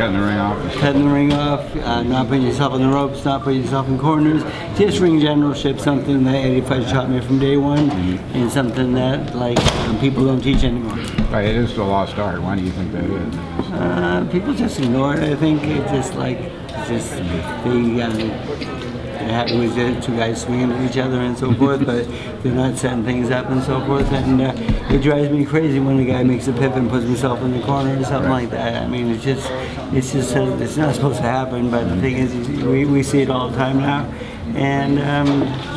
cutting the ring off. Cutting the ring off, not putting yourself on the ropes, not putting yourself in corners. Just ring generalship, something that Eddie Fight taught me from day one, and something that people don't teach anymore. Right, it is the lost art. Why do you think that is? People just ignore it. I think it's just they're happy with the two guys swinging at each other and so forth, but they're not setting things up and so forth. And it drives me crazy when a guy makes a pivot and puts himself in the corner or something like that. I mean, it's not supposed to happen. But the thing is, we see it all the time now, and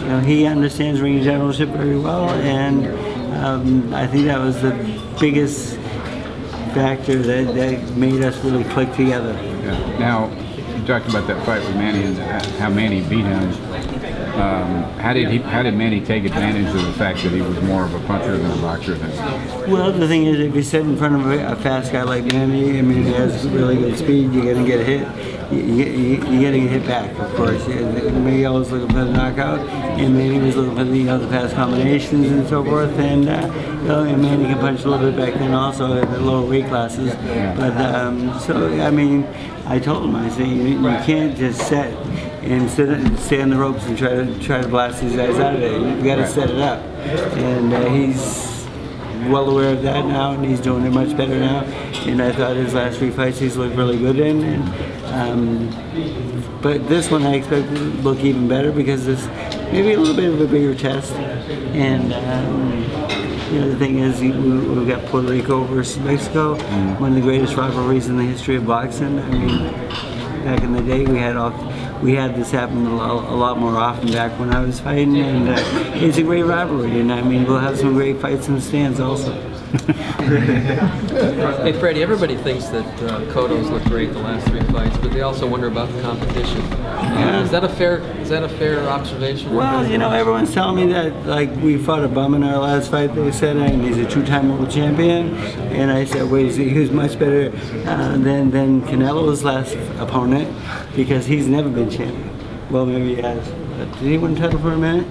you know, he understands ring generalship very well, and I think that was the biggest factor that made us really click together. Yeah. Now, you talked about that fight with Manny and how Manny beat him. How did Manny take advantage of the fact that he was more of a puncher than a boxer? Well, the thing is, if you sit in front of a fast guy like Manny, I mean, he has really good speed. You're gonna get hit. You're getting hit back, of course. Miguel was looking for the knockout, and Manny was looking for the fast combinations and so forth. And and Manny can punch a little bit back then, also at the lower weight classes. But so I mean, I told him, I said, you can't just set and stay on the ropes and try to blast these guys out of there. You've got to set it up, and he's well aware of that now, and he's doing it much better now. And I thought his last 3 fights he's looked really good in. But this one I expect to look even better because it's maybe a little bit of a bigger test. And you know, the thing is, we've got Puerto Rico versus Mexico, one of the greatest rivalries in the history of boxing. I mean, back in the day, we had this happen a lot more often back when I was fighting, and it's a great rivalry. And I mean, we'll have some great fights in the stands also. Hey Freddie, everybody thinks that Cotto's looked great the last 3 fights, but they also wonder about the competition. Is that a fair observation? Well, you know, everyone's telling me that we fought a bum in our last fight. They said, and he's a 2-time world champion, and I said, wait, he was much better than Canelo's last opponent because he's never been champion. Well, maybe he has. But did he win the title for a minute?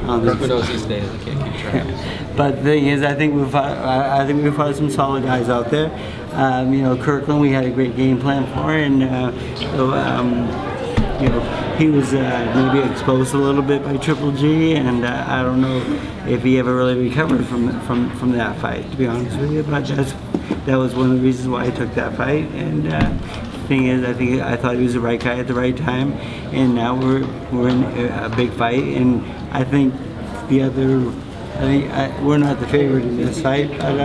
Who knows these days? I can't keep track. But the thing is, I think we fought some solid guys out there. You know, Kirkland, we had a great game plan for, and you know, he was maybe exposed a little bit by Triple G, and I don't know if he ever really recovered from that fight, to be honest with you. But that was one of the reasons why I took that fight. And thing is, I thought he was the right guy at the right time, and now we're in a big fight, and I think we're not the favorite in this fight, but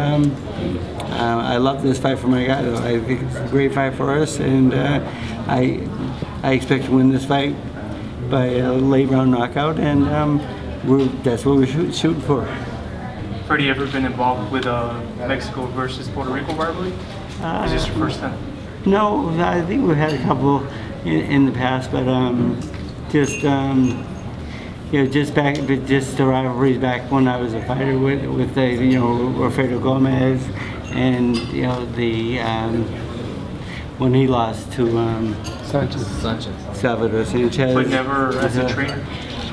I love this fight for my guy, though. I think it's a great fight for us, and I expect to win this fight by a late round knockout, and that's what we're shooting for. Freddie, ever been involved with a Mexico versus Puerto Rico rivalry? Is this your first time? No, I think we've had a couple in the past, but you know, just the rivalries back when I was a fighter with you know, Freddie Gomez, and you know, when he lost to Salvador Sanchez. But never as a trainer?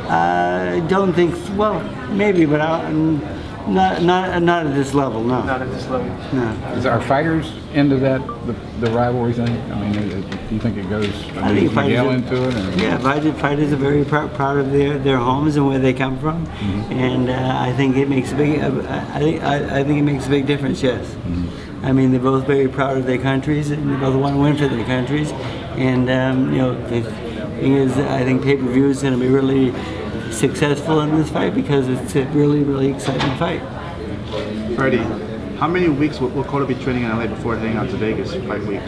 I don't think, well, maybe, but not at this level, no. Not at this level? No. Are fighters into that, the rivalry thing? I mean, do you think it goes Miguel into it? Or? Yeah, fighters are very proud of their homes and where they come from, and I think it makes a big. I think it makes a big difference. Yes, I mean, they're both very proud of their countries, and they both want to win for their countries. And you know, the thing is, I think pay-per-view is going to be really successful in this fight because it's a really exciting fight. Freddie, how many weeks will Cotto be training in LA before heading out to Vegas fight week?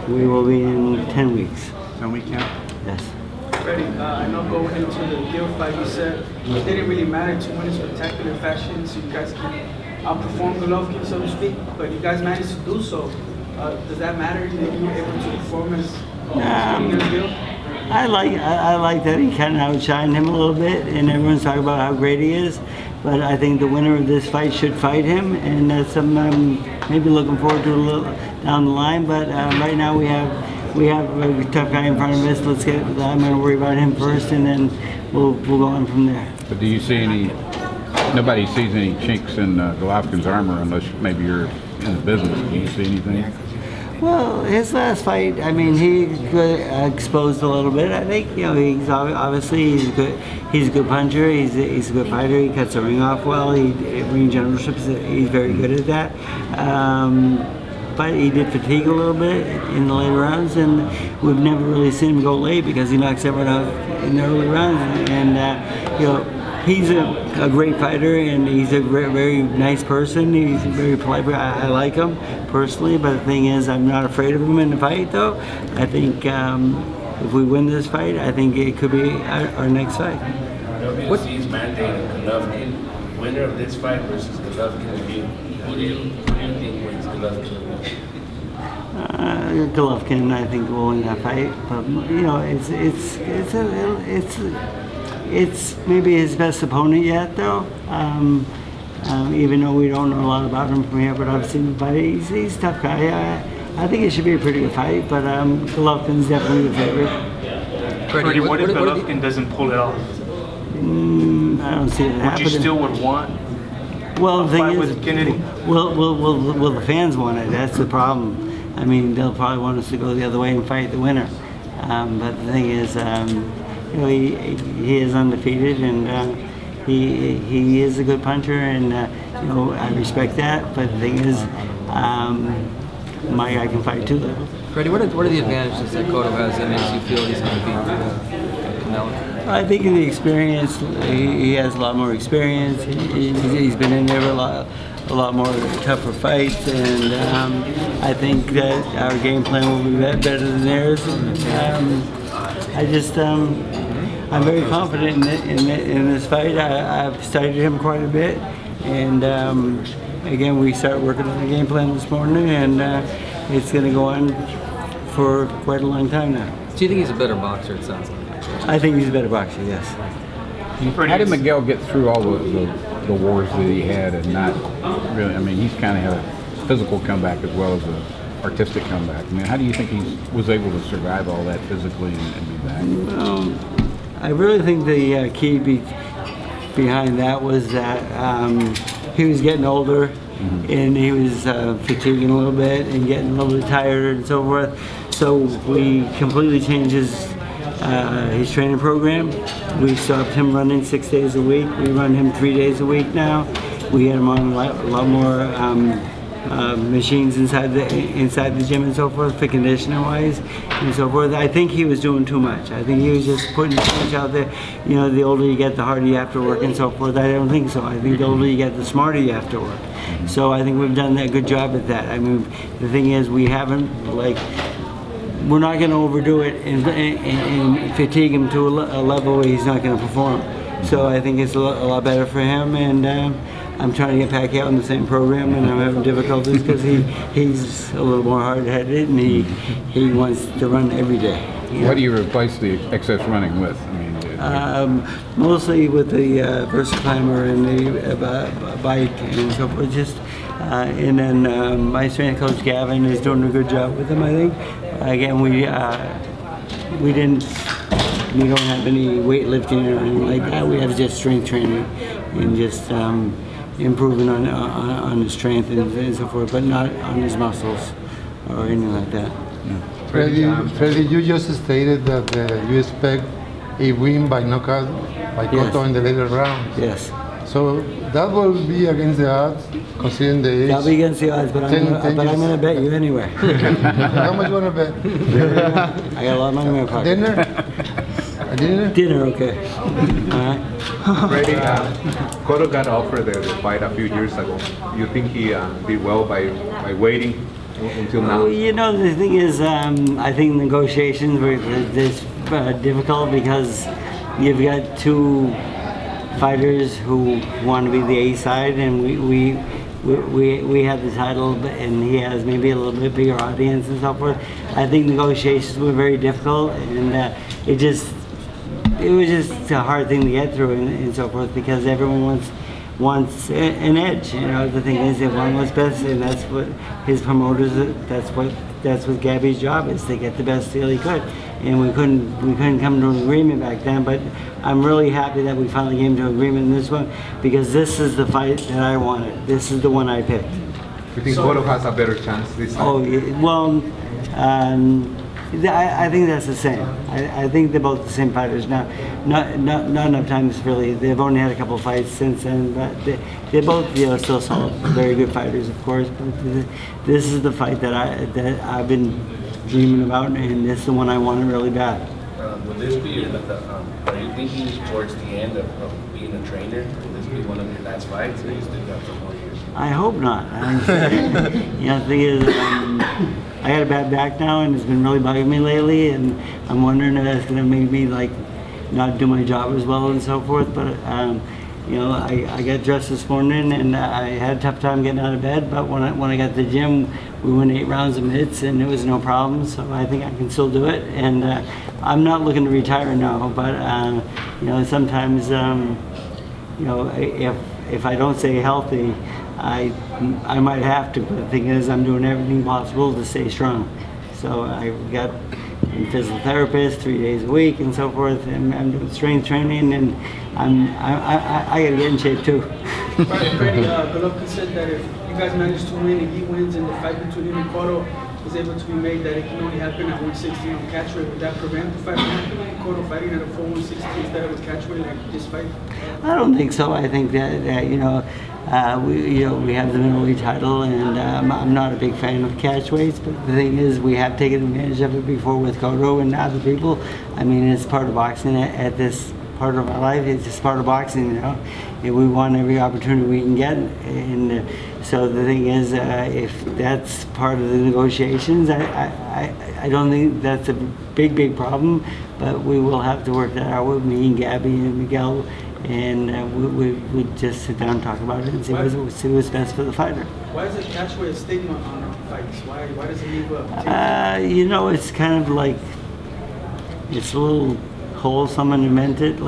We will be in 10 weeks. 10-week camp? Yes. Freddie, I know going into the Gil fight, you said it didn't really matter to win in spectacular fashion, so you guys can outperform Golovkin, so to speak, but you guys managed to do so. Does that matter that you were able to perform as Gil? I like that he kind of outshined him a little bit, and everyone's talking about how great he is. But I think the winner of this fight should fight him, and that's something I'm maybe looking forward to a little down the line. But right now we have a tough guy in front of us. I'm going to worry about him first, and then we'll go on from there. But do you see any? Nobody sees any chinks in Golovkin's armor unless maybe you're in the business. Do you see anything? Well, his last fight, I mean, he got exposed a little bit. I think, you know, obviously he's a good puncher. He's a good fighter. He cuts the ring off well. Ring generalships, he's very good at that. But he did fatigue a little bit in the later rounds, and we've never really seen him go late because he knocks everyone out in the early rounds. And you know, he's a great fighter, and he's a very nice person. He's very polite. I like him personally, but the thing is, I'm not afraid of him in the fight, though. I think if we win this fight, I think it could be our next fight. What is mandating Golovkin, winner of this fight versus Golovkin again? Who do you think wins Golovkin? Golovkin, I think, will win that fight. But you know, it's maybe his best opponent yet, though. Even though we don't know a lot about him from here, but I've seen him fight. He's a tough guy. I think it should be a pretty good fight, but Golovkin's definitely the favorite. Freddie, what if Golovkin doesn't pull it off? I don't see it happening. Would you still want? Well, the thing is, with Gennady? will the fans want it? That's the problem. I mean, they'll probably want us to go the other way and fight the winner. But the thing is, you know, he is undefeated, and he is a good puncher, and you know, I respect that. But the thing is, my guy can fight too. Freddie, what are the advantages that Cotto has that makes you feel he's going to beat Canelo? I think in the experience, he has a lot more experience. He's been in there a lot more tougher fights, and I think that our game plan will be better than theirs. I'm very confident in this fight. I've studied him quite a bit, and again, we started working on the game plan this morning, and it's going to go on for quite a long time now. Do you think he's a better boxer, it sounds like? I think he's a better boxer, yes. How did Miguel get through all the wars that he had and not really, I mean, he's kind of had a physical comeback as well as an artistic comeback. I mean, how do you think he was able to survive all that physically and be back? I really think the key behind that was that he was getting older, and he was fatiguing a little bit and getting a little bit tired and so forth. So we completely changed his training program. We stopped him running 6 days a week. We run him 3 days a week now. We had him on a lot more machines inside the gym and so forth, for conditioning wise and so forth. I think he was doing too much. I think he was just putting too much out there. You know, the older you get, the harder you have to work and so forth. I don't think so. I think the older you get, the smarter you have to work. So I think we've done a good job at that. I mean, the thing is, we haven't, like, we're not going to overdo it and fatigue him to a level where he's not going to perform. So I think it's a lot better for him, and I'm trying to get Pacquiao in the same program, and I'm having difficulties because he's a little more hard-headed, and he wants to run every day. What do you replace the excess running with? I mean, mostly with the Versaclimber and the bike and so forth. And then my strength coach Gavin is doing a good job with him, I think. Again, we don't have any weightlifting or anything like that. We have just strength training and just improving on his strength and so forth, but not on his muscles or anything like that. Freddie, you just stated that you expect a win by knockout by Cotto in the later rounds. Yes. So that will be against the odds, considering the age. That'll be against the odds, but I'm going to bet you anyway. How much you want to bet? I got a lot of money in my pocket. Dinner? A dinner? Dinner, okay. All right. Freddie, Cotto got offered the fight a few years ago. You think he did well by waiting until now? Well, you know, the thing is, I think negotiations were difficult because you've got two fighters who want to be the A side, and we have the title, and he has maybe a little bit bigger audience and so forth. I think negotiations were very difficult, and it was just a hard thing to get through and so forth, because everyone wants an edge. You know, the thing is, they want what's best, and that's what his promoters. That's what Gabby's job is, to get the best deal he could. And we couldn't come to an agreement back then, but I'm really happy that we finally came to an agreement in this one, because this is the fight that I wanted. This is the one I picked. You think Cotto has a better chance this time? Oh, yeah, well, I think that's the same. I think they're both the same fighters. Now, not enough times really. They've only had a couple fights since then, but they're both still solid, very good fighters, of course. But this is the fight that I've been dreaming about, and this is the one I wanted really bad. Will this be are you thinking towards the end of being a trainer? Will this be one of your last fights, or you still got some more years? I hope not. The thing is, I got a bad back now, and it's been really bugging me lately, and I'm wondering if that's going to make me not do my job as well and so forth. But I got dressed this morning, and I had a tough time getting out of bed. But when I got to the gym, we went 8 rounds of mitts, and it was no problem. So I think I can still do it, and I'm not looking to retire now. But sometimes if I don't stay healthy, I might have to, but the thing is, I'm doing everything possible to stay strong. So I've got a physical therapist 3 days a week and so forth, and I'm doing strength training, and I got to get in shape too. Freddie, Golovkin said that if you guys manage to win and he wins, and the fight between him and Cotto is able to be made, that it can only happen at 160 on catch weight. Would that prevent the fight from happening? Cotto fighting at a full 160 instead of a catch weight like this fight? I don't think so. I think that we have the middleweight title, and I'm not a big fan of catch weights. But the thing is, we have taken advantage of it before with Cotto and other people. I mean, it's part of boxing at this part of our life. It's just part of boxing, and we want every opportunity we can get. And so the thing is, if that's part of the negotiations, I don't think that's a big problem. But we will have to work that out with me and Gabby and Miguel. And we just sit down and talk about it and see what's best for the fighter. Why is the catch weight a stigma on fights? Why does it leave a it's kind of like, it's a little wholesome and invented.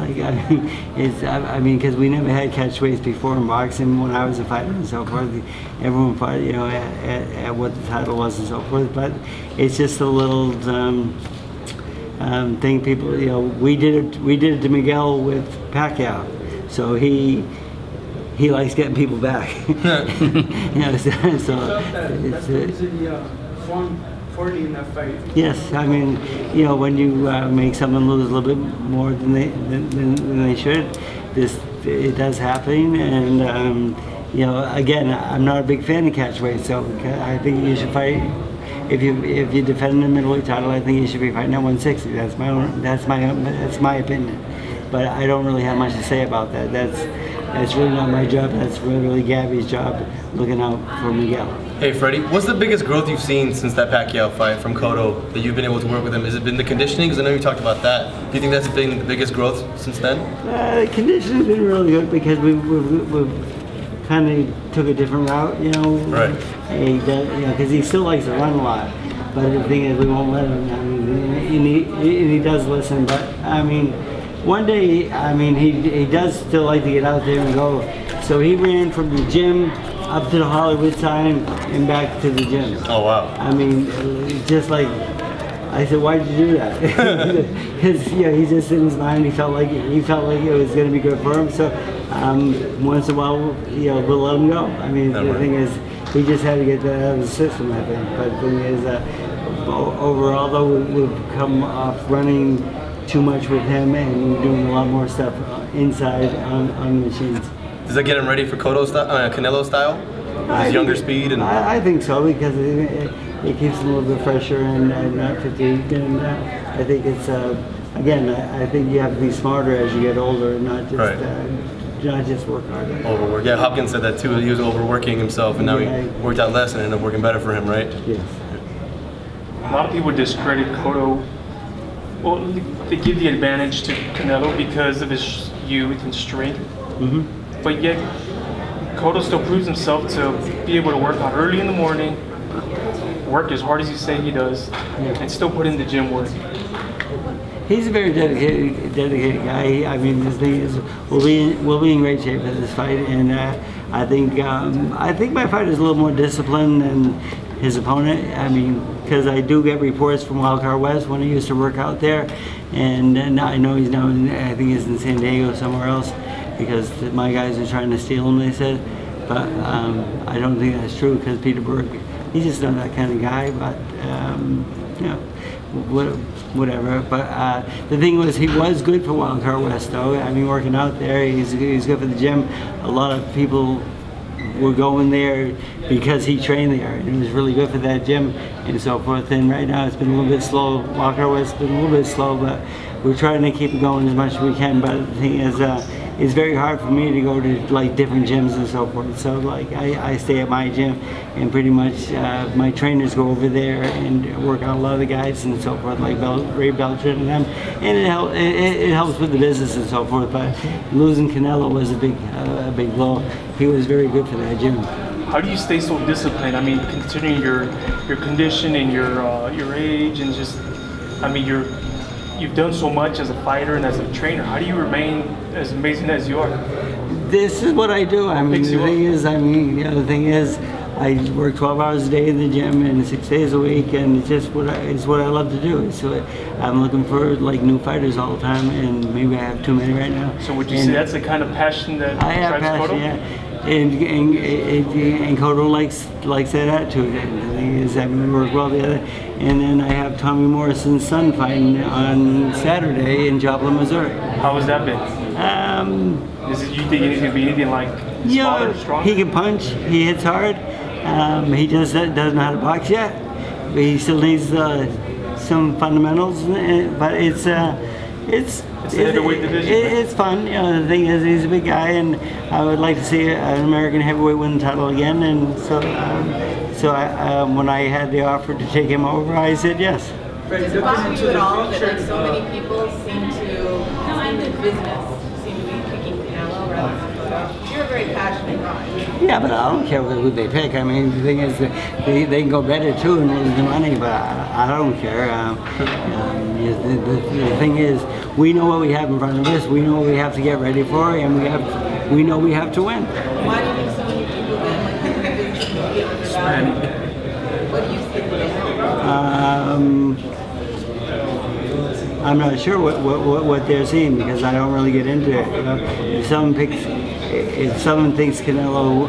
Because we never had catch weights before in boxing when I was a fighter and so forth. Everyone fought, at what the title was and so forth. But it's just a little thing people, we did it to Miguel with Pacquiao, so he likes getting people back. That's the reason he won 40 in that fight. Yes, I mean, when you make someone lose a little bit more than they should, it does happen. And again, I'm not a big fan of catch weight, so I think you should fight. If you defend the middleweight title, I think you should be fighting at 160. That's my opinion. But I don't really have much to say about that. That's really not my job. That's really Gabby's job, looking out for Miguel. Hey Freddie, what's the biggest growth you've seen since that Pacquiao fight from Cotto that you've been able to work with him? Has it been the conditioning? Because I know you talked about that. Do you think that's been the biggest growth since then? The conditioning's been really good because we've kind of took a different route, Right. Because he still likes to run a lot. But the thing is, we won't let him. And he does listen. But I mean, one day, he does still like to get out there and go. So he ran from the gym up to the Hollywood sign and back to the gym. Oh wow! I mean, just like I said, why'd you do that? Because he's just in his mind. He felt like it was going to be good for him. So once in a while, we'll let him go. I mean, the thing is, he just had to get that out of the system, I think. But the thing is, overall, though, we've come off running too much with him, and we're doing a lot more stuff inside on the machines. Does that get him ready for Cotto style, Canelo style? His younger speed? And I think so, because it keeps him a little bit fresher and not fatigued. And I think it's, again, I think you have to be smarter as you get older and not just, not just work harder. Overwork. Yeah, Hopkins said that too. He was overworking himself, and now he worked out less and ended up working better for him, right? Yes. A lot of people discredit Cotto. Well, they give the advantage to Canelo because of his youth and strength. Mm-hmm. But yet, Cotto still proves himself to be able to work out early in the morning, work as hard as you say he does, and still put in the gym work. He's a very dedicated guy. I mean, the thing is, we'll be in great shape for this fight, and I think my fighter is a little more disciplined than his opponent. I mean, because I do get reports from Wildcard West when he used to work out there, and I know he's now I think he's in San Diego somewhere else, because my guys are trying to steal him, they said. But I don't think that's true because Peter Berg, he's just not that kind of guy. But you know, whatever. But the thing was, he was good for Wild Card West, though. I mean, working out there, he's good for the gym. A lot of people were going there because he trained there, and it was really good for that gym and so forth. And right now, it's been a little bit slow. Wild Card West has been a little bit slow, but we're trying to keep it going as much as we can. But the thing is, it's very hard for me to go to like different gyms and so forth. So like I stay at my gym, and pretty much my trainers go over there and work out a lot of the guys and so forth, like Ray Belcher and them, and it helps with the business and so forth. But losing Canelo was a big blow. He was very good for that gym. How do you stay so disciplined? I mean, considering your condition and your age, and just, I mean, you've done so much as a fighter and as a trainer. How do you remain as amazing as you are? This is what I do. I mean, the thing is, I work 12 hours a day in the gym and 6 days a week, and it's just what I love to do. So I'm looking for like new fighters all the time, and maybe I have too many right now. So would you say that's the kind of passion that I have drives passion, Cotto? yeah. And Cotto likes that attitude. And the thing is, I mean, we work well together. And then I have Tommy Morrison's son fighting on Saturday in Joplin, Missouri. How has that been? You think he's gonna be anything like smaller, stronger? He can punch. He hits hard. He just doesn't know how to box yet. But he still needs some fundamentals. But it's the heavyweight division. It's fun. You know, the thing is, he's a big guy, and I would like to see an American heavyweight win the title again. And so, when I had the offer to take him over, I said yes. Does it bother you at all that like so many people seem to, in the business, seem to be picking Canelo rather than Cotto? You're a very passionate guy. Yeah, but I don't care who they pick. I mean, the thing is, they can go better too and lose the money, but I don't care. The thing is, we know what we have in front of us. We know what we have to get ready for, and we know we have to win. Why do you think so many people then like have the vision to be able to What do you see in I'm not sure what they're seeing because I don't really get into it. You know? If someone thinks Canelo,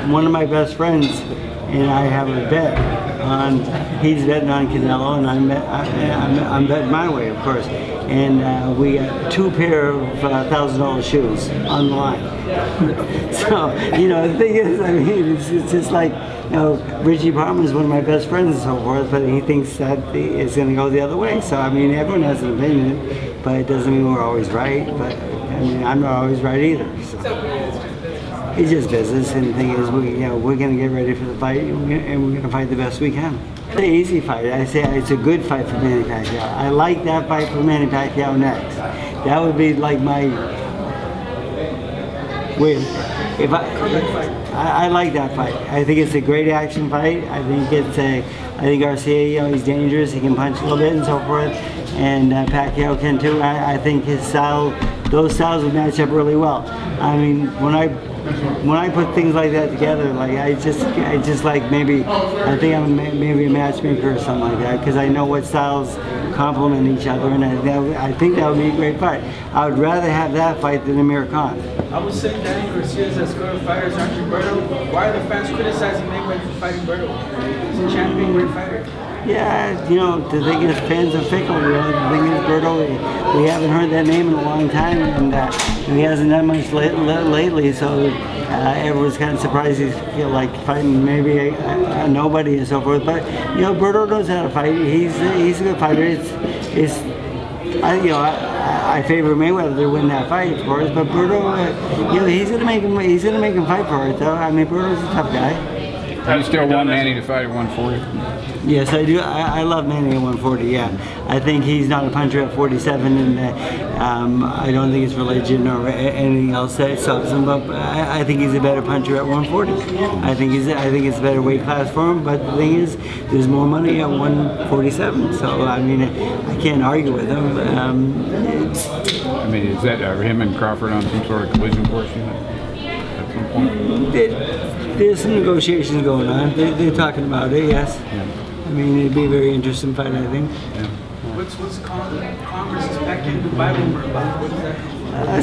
one of my best friends and I have a bet on. He's betting on Canelo, and I'm betting my way, of course. And we got 2 pair of $1,000 shoes on the line. So you know, the thing is, I mean, it's just like. You know, Richie Palmer is one of my best friends and so forth, but he thinks that it's going to go the other way. So, I mean, everyone has an opinion, but it doesn't mean we're always right. But, I mean, I'm not always right either. So. It's just business, and the thing is, we're going to get ready for the fight, and we're going to fight the best we can. It's an easy fight. I say it's a good fight for Manny Pacquiao. I like that fight for Manny Pacquiao next. That would be like my... I like that fight. I think it's a great action fight. I think Garcia, you know, he's dangerous. He can punch a little bit and so forth, and Pacquiao can too. I think his style, those styles would match up really well. I mean, when I put things like that together, like I just like maybe I think I'm maybe a matchmaker or something like that because I know what styles complement each other, and I think that would be a great fight. I would rather have that fight than Amir Khan. I would say Danny Garcia is as good a fighter as Andre Berto. Why are the fans criticizing Mayweather for fighting Berto? He's a champion, great fighter. Yeah, you know, the thing is, fans are fickle. You know, the thing is, Berto, we haven't heard that name in a long time, and he hasn't done much lately, so everyone's kind of surprised he's like fighting maybe a nobody and so forth. But, you know, Berto knows how to fight. He's a good fighter. I favor Mayweather to win that fight, of course, but Berto, you know, he's gonna make him fight for it, though. I mean, Berto's a tough guy. Do you still want Manny to fight at 140? Yes, I do. I love Manny at 140, yeah. I think he's not a puncher at 47, and I don't think it's religion or anything else that stops him, but I think he's a better puncher at 140. I think it's a better weight class for him, but the thing is, there's more money at 147, so I mean, I can't argue with him. I mean, is that him and Crawford on some sort of collision course at some point? There's some negotiations going on. They're talking about it, yes. Yeah. I mean, it'd be a very interesting fight, I think. Yeah. What's Congress's back in Dubai rumor about? What is that?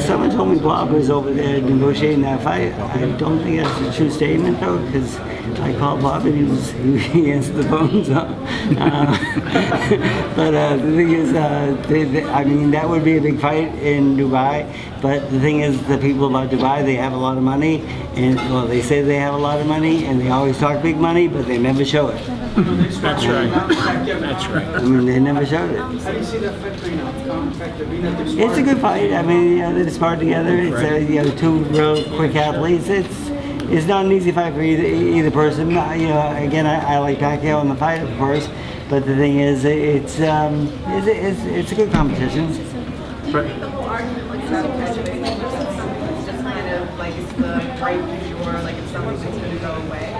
Someone told me Bob was over there negotiating that fight. I don't think that's a true statement though, because I called Bob and he answered the phone. So. But the thing is, I mean, that would be a big fight in Dubai. But the thing is, the people about Dubai, they have a lot of money, and well, they say they have a lot of money, and they always talk big money, but they never show it. That's right. That's right. I mean, they never showed it. How do you see that fight playing out? It's a good fight. I mean, they're smart together. It's two real quick athletes. It's not an easy fight for either person. Again, I like Pacquiao in the fight, of course, but the thing is, it's a good competition. Right. The whole argument like about graduating, it's just kind of like it's the right du jour, like it's something that's going to go away.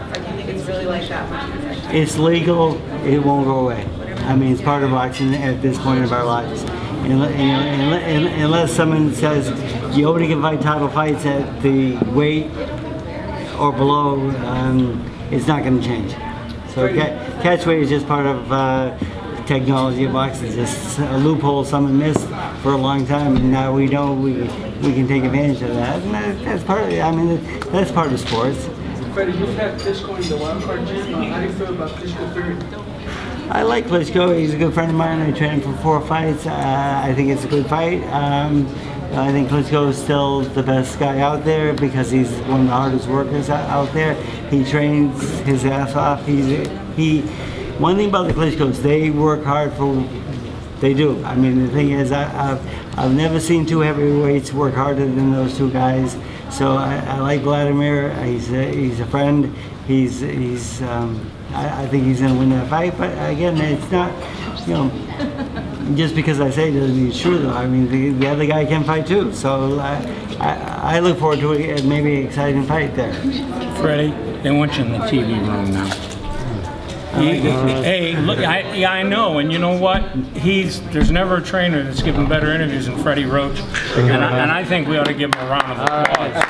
Or do you think it's really like that much? It's legal. It won't go away. I mean, it's part of boxing at this point of our lives. Unless someone says you only can fight title fights at the weight or below, it's not going to change. So catch weight is just part of technology of boxing. It's just a loophole someone missed for a long time, and now we know we can take advantage of that. And that's part of it. I mean, that's part of sports. Freddie, you've had Klitschko in the wild card gym. How do you feel about Klitschko Fury? I like Klitschko. He's a good friend of mine. I trained him for 4 fights. I think it's a good fight. I think Klitschko is still the best guy out there because he's one of the hardest workers out there. He trains his ass off. One thing about the Klitschkos, they work hard for. They do. I mean, the thing is, I've never seen 2 heavyweights work harder than those 2 guys. So I like Vladimir. He's a friend. I think he's going to win that fight. But again, it's not, just because I say it doesn't mean it's true, though. I mean, the other guy can fight too. So I look forward to maybe an exciting fight there. Freddie, they want you in the TV room now. Hey, look, I know, and you know what? There's never a trainer that's given better interviews than Freddie Roach, and I think we ought to give him a round of applause.